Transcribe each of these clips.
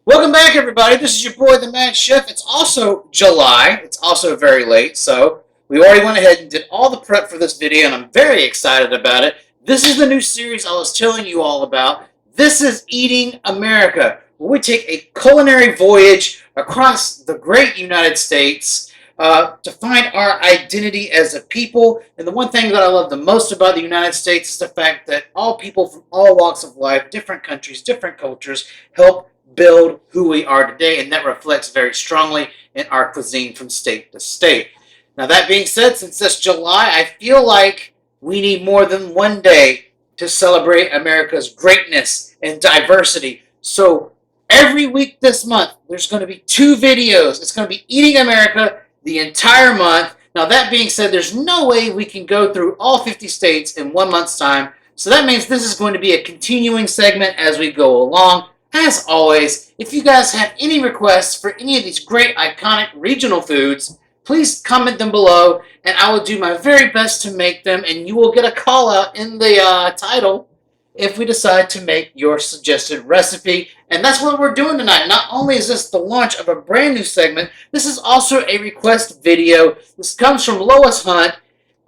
Welcome back, everybody. This is your boy, the Mad Chef. It's also July. It's also very late, so we already went ahead and did all the prep for this video, and I'm very excited about it. This is the new series I was telling you all about. This is Eating America, where we take a culinary voyage across the great United States to find our identity as a people. And the one thing that I love the most about the United States is the fact that all people from all walks of life, different countries, different cultures, help build who we are today, and that reflects very strongly in our cuisine from state to state. Now, that being said, since this July, I feel like we need more than one day to celebrate America's greatness and diversity. So every week this month, there's going to be 2 videos. It's going to be Eating America the entire month. Now, that being said, there's no way we can go through all 50 states in 1 month's time. So that means this is going to be a continuing segment as we go along. As always, if you guys have any requests for any of these great iconic regional foods, please comment them below, and I will do my very best to make them, and you will get a call out in the title if we decide to make your suggested recipe. And that's what we're doing tonight. Not only is this the launch of a brand new segment, this is also a request video. This comes from Lois Hunt.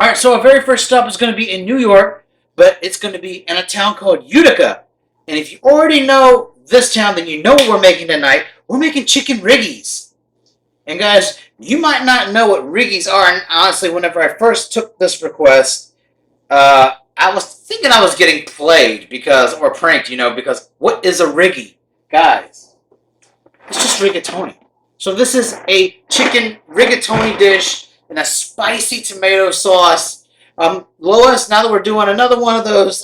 Alright, so our very first stop is going to be in New York, but it's going to be in a town called Utica. And if you already know this town, then you know what we're making tonight. We're making Chicken Riggies. And guys, you might not know what Riggies are. And honestly, whenever I first took this request, I was thinking I was getting played or pranked, because what is a Riggie? Guys, it's just rigatoni. So this is a chicken rigatoni dish in a spicy tomato sauce. Lois, now that we're doing another one of those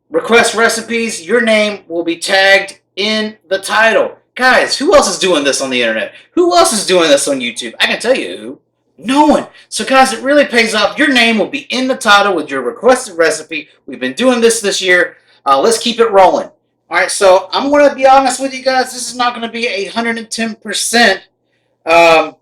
request recipes, your name will be tagged in the title. Guys, who else is doing this on the internet? Who else is doing this on YouTube? I can tell you who. No one. So guys, it really pays off. Your name will be in the title with your requested recipe. We've been doing this year. Let's keep it rolling. All right, so I'm going to be honest with you guys. This is not going to be 110% a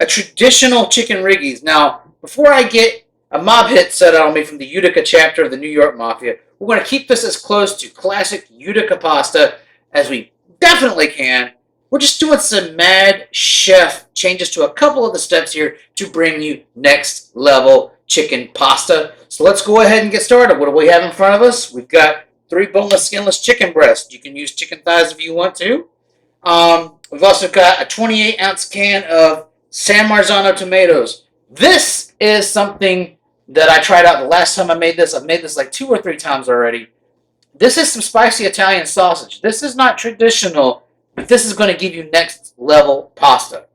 traditional Chicken Riggies. Now, before I get a mob hit set on me from the Utica chapter of the New York Mafia, we're going to keep this as close to classic Utica pasta as we definitely can. We're just doing some Mad Chef changes to a couple of the steps here to bring you next level chicken pasta. So let's go ahead and get started. What do we have in front of us? We've got 3 boneless, skinless chicken breasts. You can use chicken thighs if you want to. We've also got a 28-ounce can of San Marzano tomatoes. This is something that I tried out the last time I made this. I've made this like 2 or 3 times already. This is some spicy Italian sausage. This is not traditional, but this is going to give you next level pasta.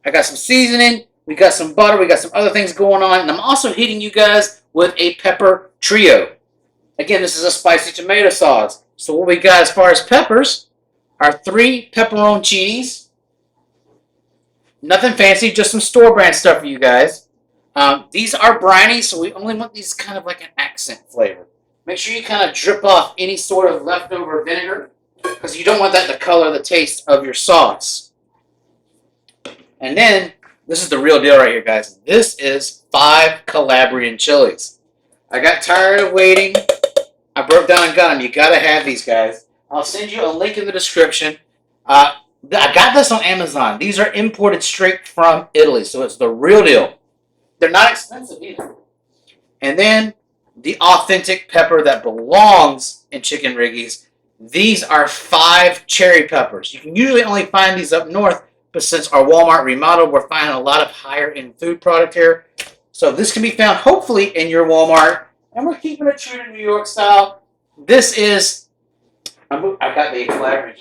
I got some seasoning, we got some butter, we got some other things going on, and I'm also hitting you guys with a pepper trio. Again, this is a spicy tomato sauce. So what we got as far as peppers are 3 pepperoncinis. Nothing fancy, just some store-brand stuff for you guys. These are briny, so we only want these kind of like an accent flavor. Make sure you kind of drip off any sort of leftover vinegar, because you don't want that to color the taste of your sauce. And then, this is the real deal right here, guys. This is 5 Calabrian chilies. I got tired of waiting. I broke down and got them. You gotta have these, guys. I'll send you a link in the description. I got this on Amazon. These are imported straight from Italy, so it's the real deal. They're not expensive either. And then the authentic pepper that belongs in Chicken Riggies. These are 5 cherry peppers. You can usually only find these up north, but since our Walmart remodeled, we're finding a lot of higher-end food product here. So this can be found hopefully in your Walmart. And we're keeping it true to New York style. This is, I've got the flag.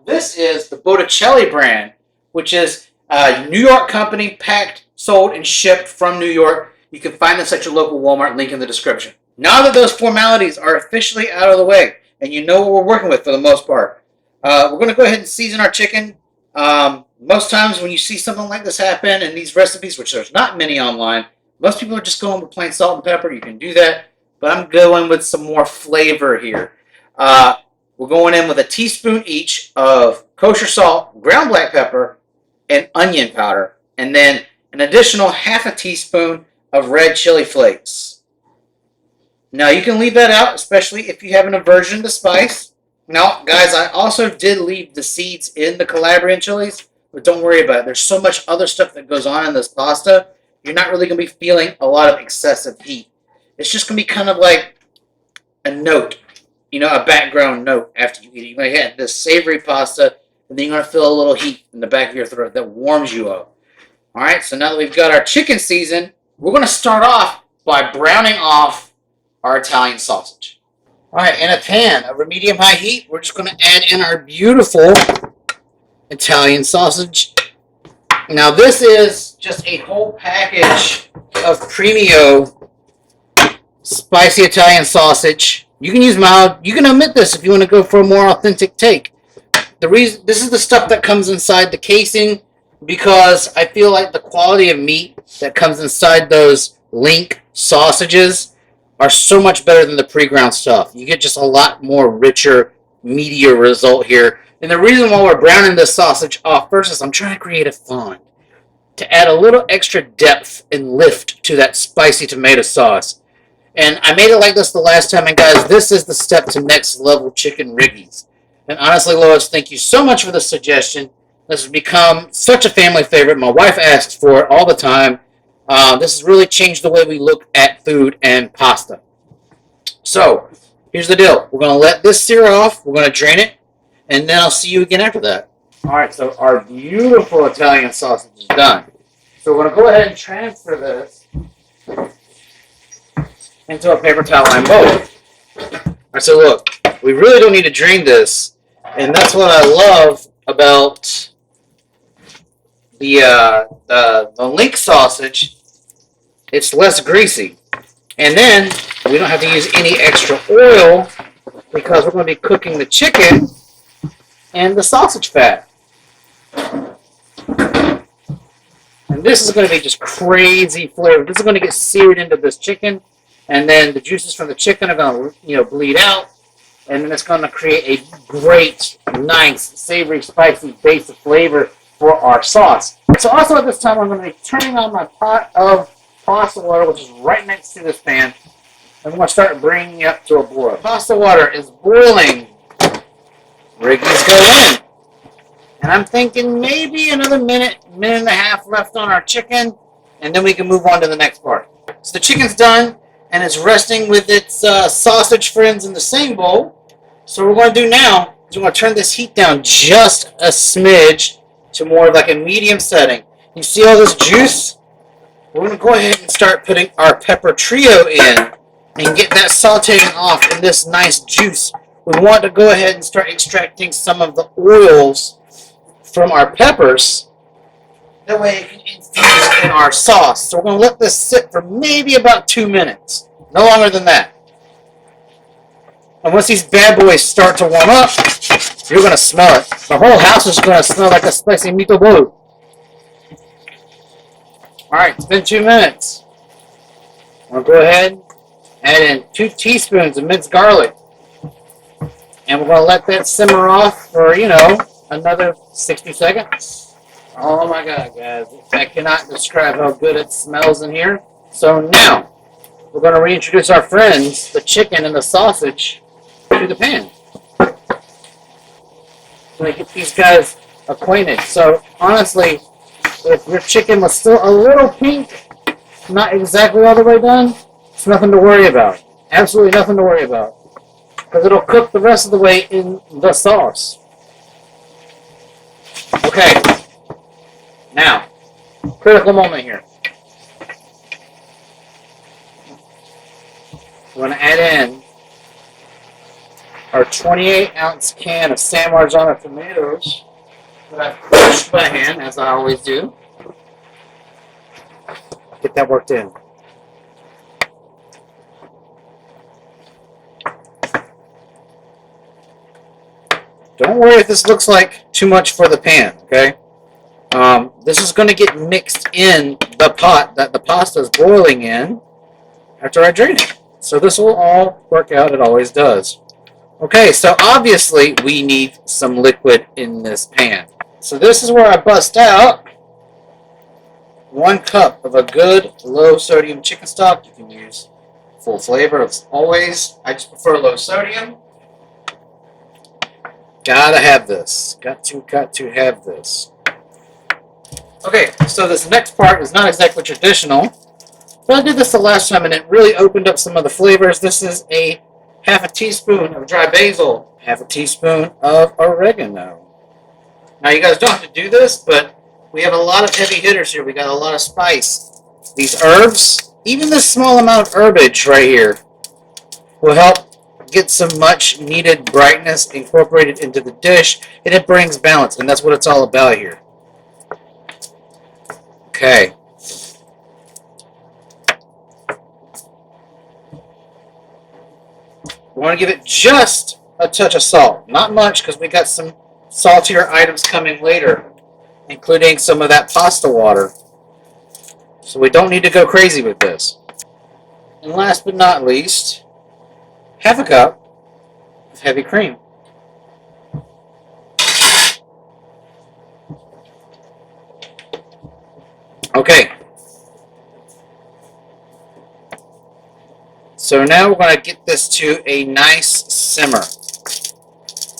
This is the Botticelli brand, which is a New York company, packed, sold, and shipped from New York. You can find this at your local Walmart, link in the description. Now that those formalities are officially out of the way, and you know what we're working with for the most part, we're going to go ahead and season our chicken. Most times when you see something like this happen in these recipes, which there's not many online, most people are just going with plain salt and pepper. You can do that, but I'm going with some more flavor here. We're going in with a teaspoon each of kosher salt, ground black pepper, and onion powder, and then an additional half a teaspoon of red chili flakes. Now you can leave that out, especially if you have an aversion to spice. Now, guys, I also did leave the seeds in the Calabrian chilies, but don't worry about it. There's so much other stuff that goes on in this pasta, you're not really going to be feeling a lot of excessive heat. It's just going to be kind of like a note, a background note after you eat it. You're going to get this savory pasta, and then you're going to feel a little heat in the back of your throat that warms you up. All right, so now that we've got our chicken seasoned, we're going to start off by browning off our Italian sausage. All right, in a pan over medium-high heat, we're just going to add in our beautiful Italian sausage. Now, this is just a whole package of Premio spicy Italian sausage. You can use mild. You can omit this if you want to go for a more authentic take. This is the stuff that comes inside the casing because I feel like the quality of meat that comes inside those link sausages are so much better than the pre-ground stuff. You get just a lot more richer, meatier result here. And the reason why we're browning this sausage off first is I'm trying to create a fond to add a little extra depth and lift to that spicy tomato sauce. And I made it like this the last time, and guys, this is the step to next level Chicken Riggies. And honestly, Lois, thank you so much for the suggestion. This has become such a family favorite. My wife asks for it all the time. This has really changed the way we look at food and pasta. So, here's the deal. We're going to let this sear off. We're going to drain it, and then I'll see you again after that. All right, so our beautiful Italian sausage is done. So we're going to go ahead and transfer this into a paper towel line bowl. All right, so look, we really don't need to drain this, and that's what I love about the link sausage. It's less greasy, and then we don't have to use any extra oil because we're going to be cooking the chicken and the sausage fat. And this is going to be just crazy flavor. This is going to get seared into this chicken, and then the juices from the chicken are going to bleed out, and then it's going to create a great, nice, savory, spicy base of flavor for our sauce. So also at this time, I'm going to be turning on my pot of pasta water, which is right next to this pan, and I'm going to start bringing it up to a boil. Pasta water is boiling. Riggies go in. And I'm thinking maybe another minute and a half left on our chicken, and then we can move on to the next part. So the chicken's done, and it's resting with its sausage friends in the same bowl. So what we're going to do now is we're going to turn this heat down just a smidge to more like a medium setting. You see all this juice? We're going to go ahead and start putting our pepper trio in and get that sauteing off in this nice juice. We want to go ahead and start extracting some of the oils from our peppers. That way it can infuse in our sauce. So we're going to let this sit for maybe about 2 minutes. No longer than that. And once these bad boys start to warm up, you're going to smell it. The whole house is going to smell like a spicy meatball. Alright, it's been 2 minutes. I'm going to go ahead, add in 2 teaspoons of minced garlic. And we're going to let that simmer off for, another 60 seconds. Oh my God, guys. I cannot describe how good it smells in here. So now, we're going to reintroduce our friends, the chicken and the sausage, to the pan. So get these guys acquainted. So honestly, if your chicken was still a little pink, not exactly all the way done, it's nothing to worry about. Absolutely nothing to worry about. Because it'll cook the rest of the way in the sauce. Okay. Now, critical moment here. We're going to add in our 28-ounce can of San Marzano tomatoes that I've crushed by hand, as I always do. Get that worked in. Don't worry if this looks like too much for the pan, okay? This is going to get mixed in the pot that the pasta is boiling in after I drain it. So this will all work out. It always does. Okay, so obviously we need some liquid in this pan. So this is where I bust out 1 cup of a good low sodium chicken stock. You can use full flavor as always. I just prefer low sodium. Gotta have this. Got to have this. Okay, so this next part is not exactly traditional, but I did this the last time and it really opened up some of the flavors. This is a half a teaspoon of dry basil, half a teaspoon of oregano. Now you guys don't have to do this, but we have a lot of heavy hitters here. We got a lot of spice. These herbs, even this small amount of herbage right here, will help get some much needed brightness incorporated into the dish, and it brings balance, and that's what it's all about here. Okay. We want to give it just a touch of salt. Not much, because we got some saltier items coming later, including some of that pasta water. So we don't need to go crazy with this. And last but not least, half a cup of heavy cream. Okay. So now we're going to get this to a nice simmer.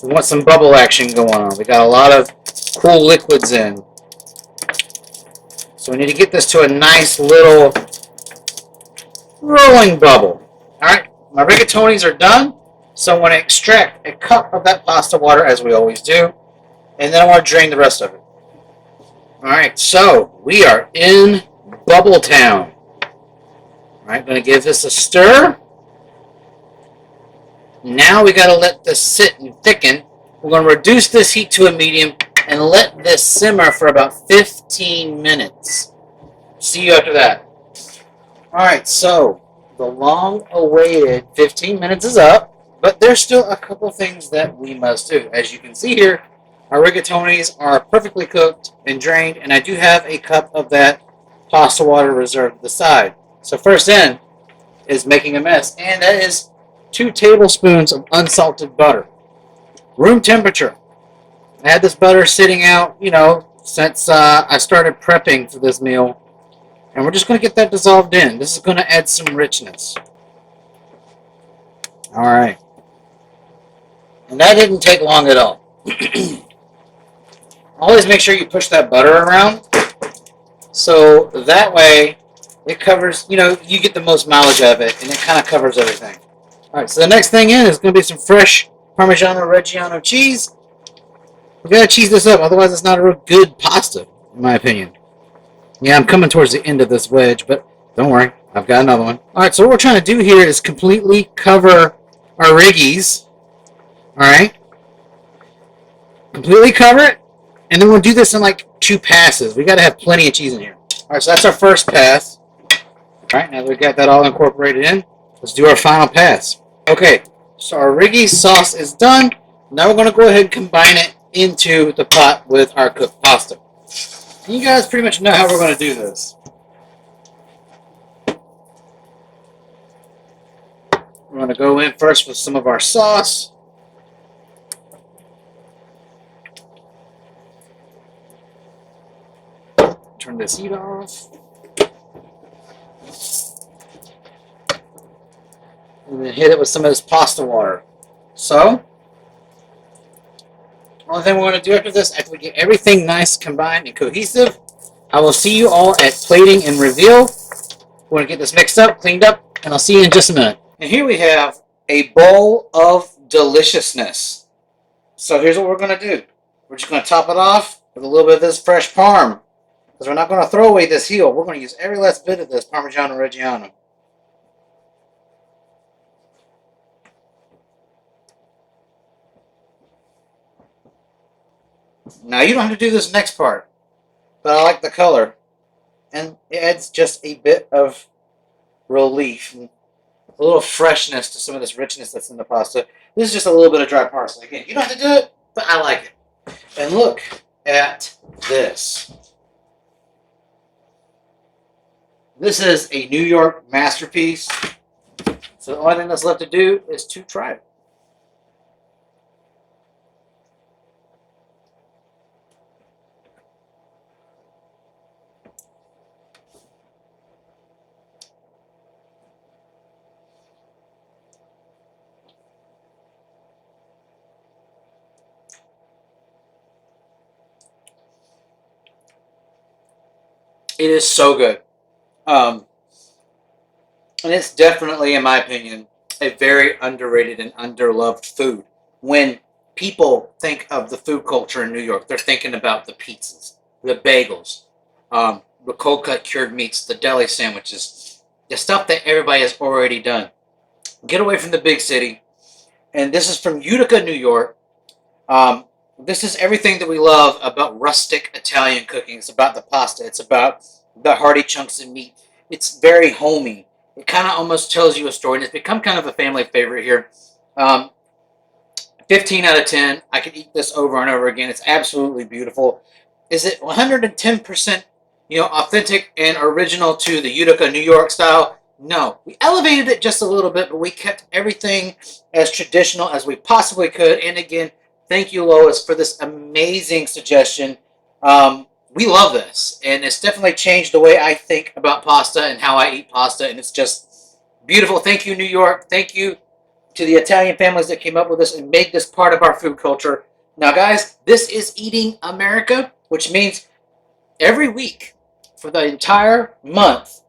We want some bubble action going on. We got a lot of cool liquids in. So we need to get this to a nice little rolling bubble. Alright, my rigatonis are done. So I want to extract a cup of that pasta water, as we always do. And then I want to drain the rest of it. Alright, so we are in Bubble Town. Alright, going to give this a stir. Now we got to let this sit and thicken. We're going to reduce this heat to a medium and let this simmer for about 15 minutes. See you after that. Alright, so the long-awaited 15 minutes is up, but there's still a couple things that we must do. As you can see here, our rigatonis are perfectly cooked and drained, and I do have a cup of that pasta water reserved to the side. So first in is making a mess, and that is 2 tablespoons of unsalted butter. Room temperature. I had this butter sitting out, since I started prepping for this meal. And we're just going to get that dissolved in. This is going to add some richness. Alright. And that didn't take long at all. Always make sure you push that butter around. So that way it covers, you get the most mileage out of it. And it kind of covers everything. Alright, so the next thing in is going to be some fresh Parmigiano Reggiano cheese. We got to cheese this up. Otherwise it's not a real good pasta, in my opinion. Yeah, I'm coming towards the end of this wedge, but don't worry, I've got another one. Alright, so what we're trying to do here is completely cover our Riggies. Alright? Completely cover it, and then we'll do this in like 2 passes. We got to have plenty of cheese in here. Alright, so that's our first pass. Alright, now that we've got that all incorporated in, let's do our final pass. Okay, so our Riggies sauce is done. Now we're going to go ahead and combine it into the pot with our cooked pasta. You guys pretty much know how we're going to do this. We're going to go in first with some of our sauce. Turn this heat off. And then hit it with some of this pasta water. So, only thing we're going to do after this, after we get everything nice, combined, and cohesive, I will see you all at plating and reveal. We're going to get this mixed up, cleaned up, and I'll see you in just a minute. And here we have a bowl of deliciousness. So here's what we're going to do. We're just going to top it off with a little bit of this fresh parm. Because we're not going to throw away this heel. We're going to use every last bit of this Parmigiano Reggiano. Now, you don't have to do this next part, but I like the color. And it adds just a bit of relief, and a little freshness to some of this richness that's in the pasta. This is just a little bit of dry parsley. Again, you don't have to do it, but I like it. And look at this. This is a New York masterpiece. So the only thing that's left to do is to try it. It is so good. Um, and it's definitely, in my opinion, a very underrated and underloved food. When people think of the food culture in New York, they're thinking about the pizzas, the bagels, the cold cut cured meats, the deli sandwiches, the stuff that everybody has already done. Get away from the big city. And this is from Utica, New York. Um, this is everything that we love about rustic Italian cooking. It's about the pasta. It's about the hearty chunks of meat. It's very homey. It kind of almost tells you a story, and it's become kind of a family favorite here. Um, 15 out of 10. I could eat this over and over again. It's absolutely beautiful. Is it 110%, authentic and original to the Utica, New York style? No. We elevated it just a little bit, but we kept everything as traditional as we possibly could. And again, thank you, Lois, for this amazing suggestion. We love this, and it's definitely changed the way I think about pasta and how I eat pasta, and it's just beautiful. Thank you, New York. Thank you to the Italian families that came up with this and made this part of our food culture. Now, guys, this is Eating America, which means every week for the entire month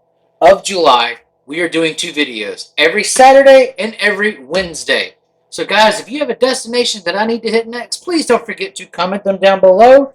of July, we are doing 2 videos, every Saturday and every Wednesday. So, guys, if you have a destination that I need to hit next, please don't forget to comment them down below,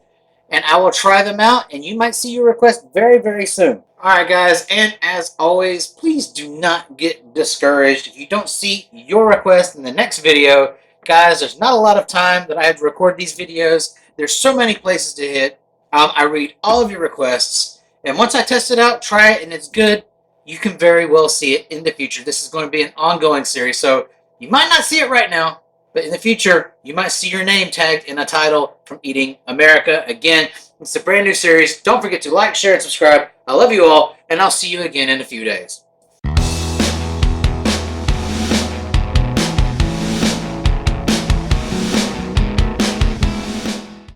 and I will try them out, and you might see your request very, very soon. Alright guys, and as always, please do not get discouraged if you don't see your request in the next video. Guys, there's not a lot of time that I have to record these videos. There's so many places to hit. I read all of your requests, and once I test it out, try it, and it's good, you can very well see it in the future. This is going to be an ongoing series, so you might not see it right now, but in the future, you might see your name tagged in a title from Eating America. Again, it's a brand new series. Don't forget to like, share, and subscribe. I love you all, and I'll see you again in a few days.